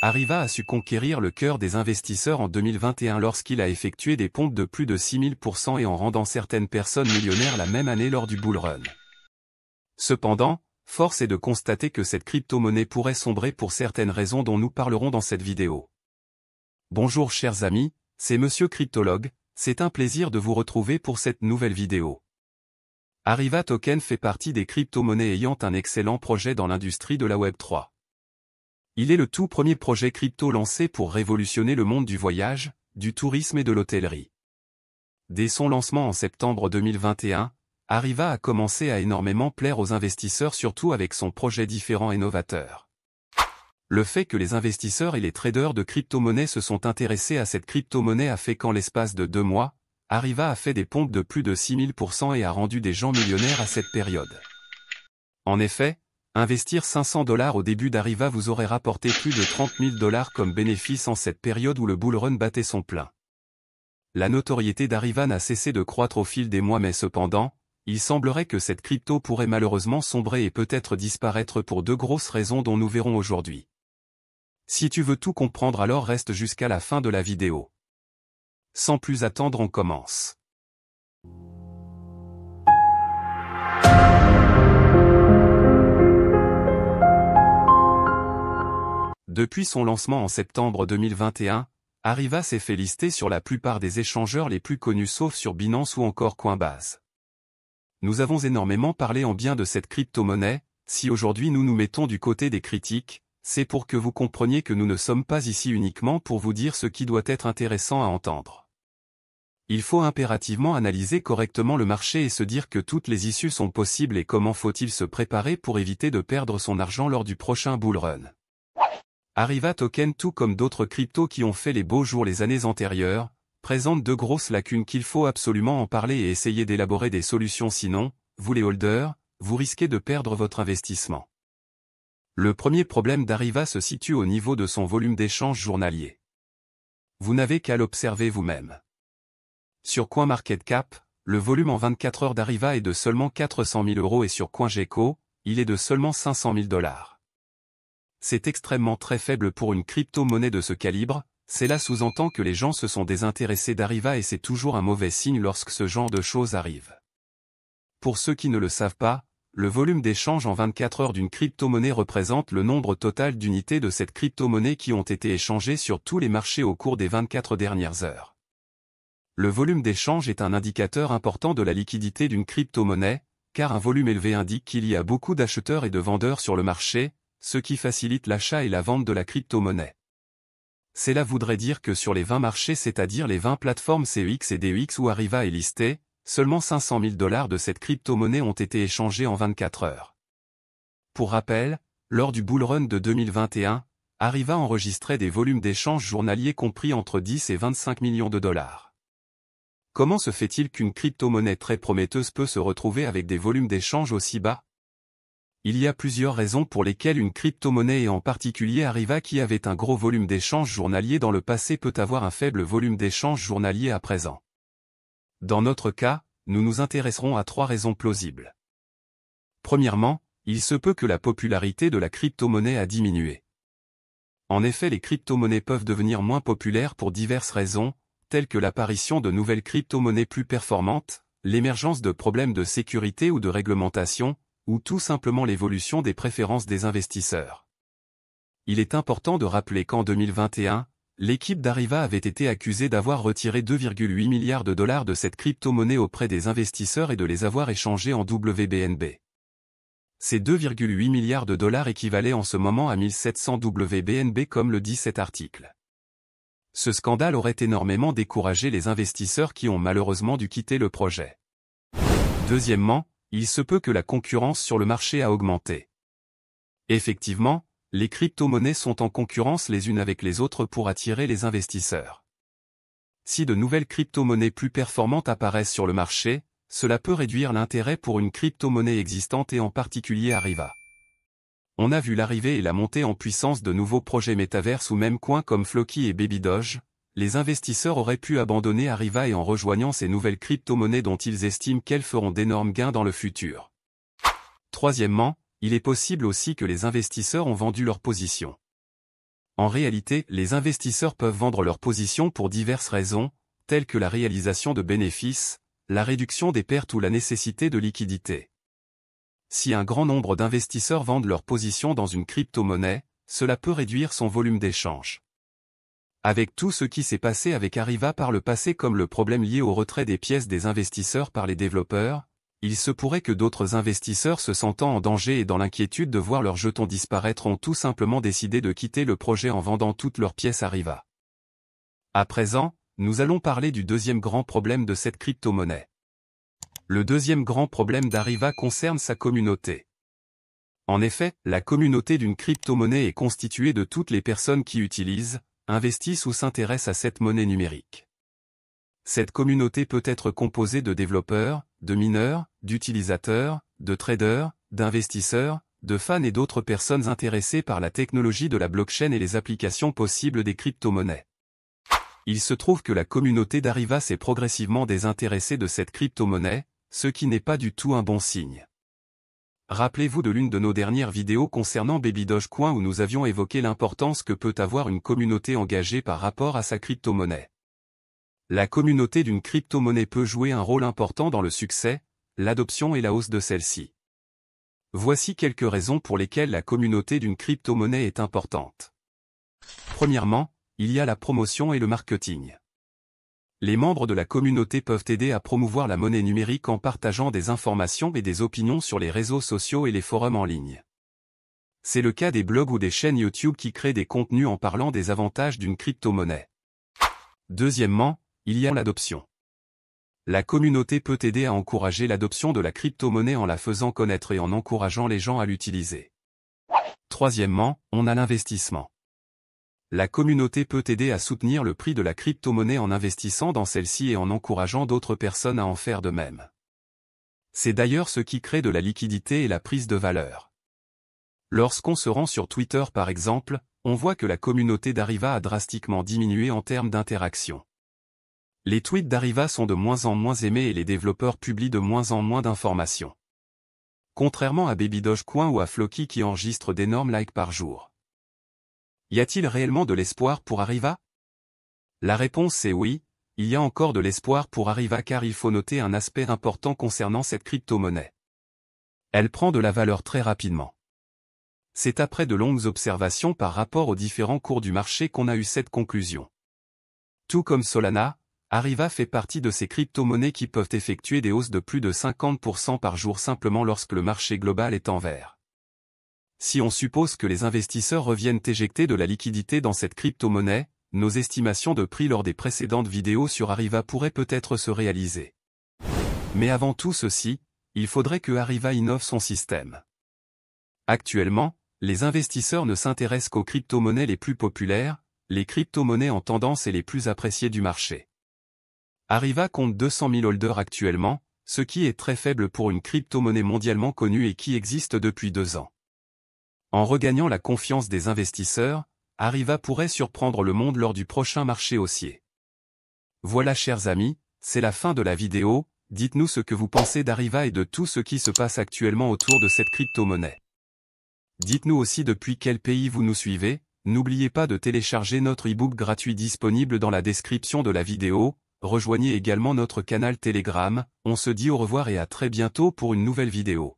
Arriva a su conquérir le cœur des investisseurs en 2021 lorsqu'il a effectué des pompes de plus de 6000% et en rendant certaines personnes millionnaires la même année lors du bull run. Cependant, force est de constater que cette crypto-monnaie pourrait sombrer pour certaines raisons dont nous parlerons dans cette vidéo. Bonjour chers amis, c'est Monsieur Cryptologue, c'est un plaisir de vous retrouver pour cette nouvelle vidéo. Arriva Token fait partie des crypto-monnaies ayant un excellent projet dans l'industrie de la Web3. Il est le tout premier projet crypto lancé pour révolutionner le monde du voyage, du tourisme et de l'hôtellerie. Dès son lancement en septembre 2021, Arriva a commencé à énormément plaire aux investisseurs surtout avec son projet différent et novateur. Le fait que les investisseurs et les traders de crypto-monnaies se sont intéressés à cette crypto-monnaie a fait qu'en l'espace de 2 mois, Arriva a fait des pompes de plus de 6000% et a rendu des gens millionnaires à cette période. En effet, investir $500 au début d'Arriva vous aurait rapporté plus de $30 000 comme bénéfice en cette période où le bull run battait son plein. La notoriété d'Arriva n'a cessé de croître au fil des mois mais cependant, il semblerait que cette crypto pourrait malheureusement sombrer et peut-être disparaître pour 2 grosses raisons dont nous verrons aujourd'hui. Si tu veux tout comprendre alors reste jusqu'à la fin de la vidéo. Sans plus attendre on commence. Depuis son lancement en septembre 2021, Arriva s'est fait lister sur la plupart des échangeurs les plus connus sauf sur Binance ou encore Coinbase. Nous avons énormément parlé en bien de cette crypto-monnaie, si aujourd'hui nous nous mettons du côté des critiques, c'est pour que vous compreniez que nous ne sommes pas ici uniquement pour vous dire ce qui doit être intéressant à entendre. Il faut impérativement analyser correctement le marché et se dire que toutes les issues sont possibles et comment faut-il se préparer pour éviter de perdre son argent lors du prochain bull run. Arriva Token tout comme d'autres cryptos qui ont fait les beaux jours les années antérieures, présente 2 grosses lacunes qu'il faut absolument en parler et essayer d'élaborer des solutions sinon, vous les holders, vous risquez de perdre votre investissement. Le premier problème d'Arriva se situe au niveau de son volume d'échange journalier. Vous n'avez qu'à l'observer vous-même. Sur CoinMarketCap, le volume en 24 heures d'Arriva est de seulement 400 000 € et sur CoinGecko, il est de seulement 500 000 $. C'est extrêmement très faible pour une crypto-monnaie de ce calibre, cela sous-entend que les gens se sont désintéressés d'Arriva et c'est toujours un mauvais signe lorsque ce genre de choses arrive. Pour ceux qui ne le savent pas, le volume d'échange en 24 heures d'une crypto-monnaie représente le nombre total d'unités de cette crypto-monnaie qui ont été échangées sur tous les marchés au cours des 24 dernières heures. Le volume d'échange est un indicateur important de la liquidité d'une crypto-monnaie, car un volume élevé indique qu'il y a beaucoup d'acheteurs et de vendeurs sur le marché, ce qui facilite l'achat et la vente de la crypto-monnaie. Cela voudrait dire que sur les 20 marchés c'est-à-dire les 20 plateformes CEX et DEX où Arriva est listé, seulement 500 000 $ de cette crypto-monnaie ont été échangés en 24 heures. Pour rappel, lors du bull run de 2021, Arriva enregistrait des volumes d'échange journaliers compris entre 10 et 25 millions de $. Comment se fait-il qu'une crypto-monnaie très prometteuse peut se retrouver avec des volumes d'échange aussi bas? Il y a plusieurs raisons pour lesquelles une crypto-monnaie et en particulier Arriva qui avait un gros volume d'échange journalier dans le passé peut avoir un faible volume d'échange journalier à présent. Dans notre cas, nous nous intéresserons à 3 raisons plausibles. Premièrement, il se peut que la popularité de la crypto-monnaie a diminué. En effet, les crypto-monnaies peuvent devenir moins populaires pour diverses raisons, telles que l'apparition de nouvelles crypto-monnaies plus performantes, l'émergence de problèmes de sécurité ou de réglementation, ou tout simplement l'évolution des préférences des investisseurs. Il est important de rappeler qu'en 2021, l'équipe d'Arriva avait été accusée d'avoir retiré 2,8 milliards de $ de cette crypto-monnaie auprès des investisseurs et de les avoir échangés en WBNB. Ces 2,8 milliards de $ équivalaient en ce moment à 1700 WBNB comme le dit cet article. Ce scandale aurait énormément découragé les investisseurs qui ont malheureusement dû quitter le projet. Deuxièmement, il se peut que la concurrence sur le marché a augmenté. Effectivement, les crypto-monnaies sont en concurrence les unes avec les autres pour attirer les investisseurs. Si de nouvelles crypto-monnaies plus performantes apparaissent sur le marché, cela peut réduire l'intérêt pour une crypto-monnaie existante et en particulier Arriva. On a vu l'arrivée et la montée en puissance de nouveaux projets métaverses ou même coins comme Floki et Babydoge. Les investisseurs auraient pu abandonner Arriva et en rejoignant ces nouvelles crypto-monnaies dont ils estiment qu'elles feront d'énormes gains dans le futur. Troisièmement, il est possible aussi que les investisseurs ont vendu leur position. En réalité, les investisseurs peuvent vendre leur position pour diverses raisons, telles que la réalisation de bénéfices, la réduction des pertes ou la nécessité de liquidité. Si un grand nombre d'investisseurs vendent leur position dans une crypto-monnaie, cela peut réduire son volume d'échange. Avec tout ce qui s'est passé avec Arriva par le passé comme le problème lié au retrait des pièces des investisseurs par les développeurs, il se pourrait que d'autres investisseurs se sentant en danger et dans l'inquiétude de voir leurs jetons disparaître ont tout simplement décidé de quitter le projet en vendant toutes leurs pièces Arriva. À présent, nous allons parler du deuxième grand problème de cette crypto-monnaie. Le deuxième grand problème d'Arriva concerne sa communauté. En effet, la communauté d'une crypto-monnaie est constituée de toutes les personnes qui utilisent, investissent ou s'intéressent à cette monnaie numérique. Cette communauté peut être composée de développeurs, de mineurs, d'utilisateurs, de traders, d'investisseurs, de fans et d'autres personnes intéressées par la technologie de la blockchain et les applications possibles des crypto-monnaies. Il se trouve que la communauté d'Arriva s'est progressivement désintéressée de cette crypto-monnaie, ce qui n'est pas du tout un bon signe. Rappelez-vous de l'une de nos dernières vidéos concernant Baby Dogecoin où nous avions évoqué l'importance que peut avoir une communauté engagée par rapport à sa crypto-monnaie. La communauté d'une crypto-monnaie peut jouer un rôle important dans le succès, l'adoption et la hausse de celle-ci. Voici quelques raisons pour lesquelles la communauté d'une crypto-monnaie est importante. Premièrement, il y a la promotion et le marketing. Les membres de la communauté peuvent aider à promouvoir la monnaie numérique en partageant des informations et des opinions sur les réseaux sociaux et les forums en ligne. C'est le cas des blogs ou des chaînes YouTube qui créent des contenus en parlant des avantages d'une crypto-monnaie. Deuxièmement, il y a l'adoption. La communauté peut aider à encourager l'adoption de la crypto-monnaie en la faisant connaître et en encourageant les gens à l'utiliser. Troisièmement, on a l'investissement. La communauté peut aider à soutenir le prix de la crypto-monnaie en investissant dans celle-ci et en encourageant d'autres personnes à en faire de même. C'est d'ailleurs ce qui crée de la liquidité et la prise de valeur. Lorsqu'on se rend sur Twitter par exemple, on voit que la communauté d'Arriva a drastiquement diminué en termes d'interaction. Les tweets d'Arriva sont de moins en moins aimés et les développeurs publient de moins en moins d'informations. Contrairement à Baby Dogecoin ou à Floki qui enregistrent d'énormes likes par jour. Y a-t-il réellement de l'espoir pour Arriva? La réponse est oui, il y a encore de l'espoir pour Arriva car il faut noter un aspect important concernant cette crypto-monnaie. Elle prend de la valeur très rapidement. C'est après de longues observations par rapport aux différents cours du marché qu'on a eu cette conclusion. Tout comme Solana, Arriva fait partie de ces crypto-monnaies qui peuvent effectuer des hausses de plus de 50% par jour simplement lorsque le marché global est en vert. Si on suppose que les investisseurs reviennent éjecter de la liquidité dans cette crypto-monnaie, nos estimations de prix lors des précédentes vidéos sur Arriva pourraient peut-être se réaliser. Mais avant tout ceci, il faudrait que Arriva innove son système. Actuellement, les investisseurs ne s'intéressent qu'aux crypto-monnaies les plus populaires, les crypto-monnaies en tendance et les plus appréciées du marché. Arriva compte 200 000 holders actuellement, ce qui est très faible pour une crypto-monnaie mondialement connue et qui existe depuis 2 ans. En regagnant la confiance des investisseurs, Arriva pourrait surprendre le monde lors du prochain marché haussier. Voilà chers amis, c'est la fin de la vidéo, dites-nous ce que vous pensez d'Arriva et de tout ce qui se passe actuellement autour de cette crypto-monnaie. Dites-nous aussi depuis quel pays vous nous suivez, n'oubliez pas de télécharger notre e-book gratuit disponible dans la description de la vidéo, rejoignez également notre canal Telegram, on se dit au revoir et à très bientôt pour une nouvelle vidéo.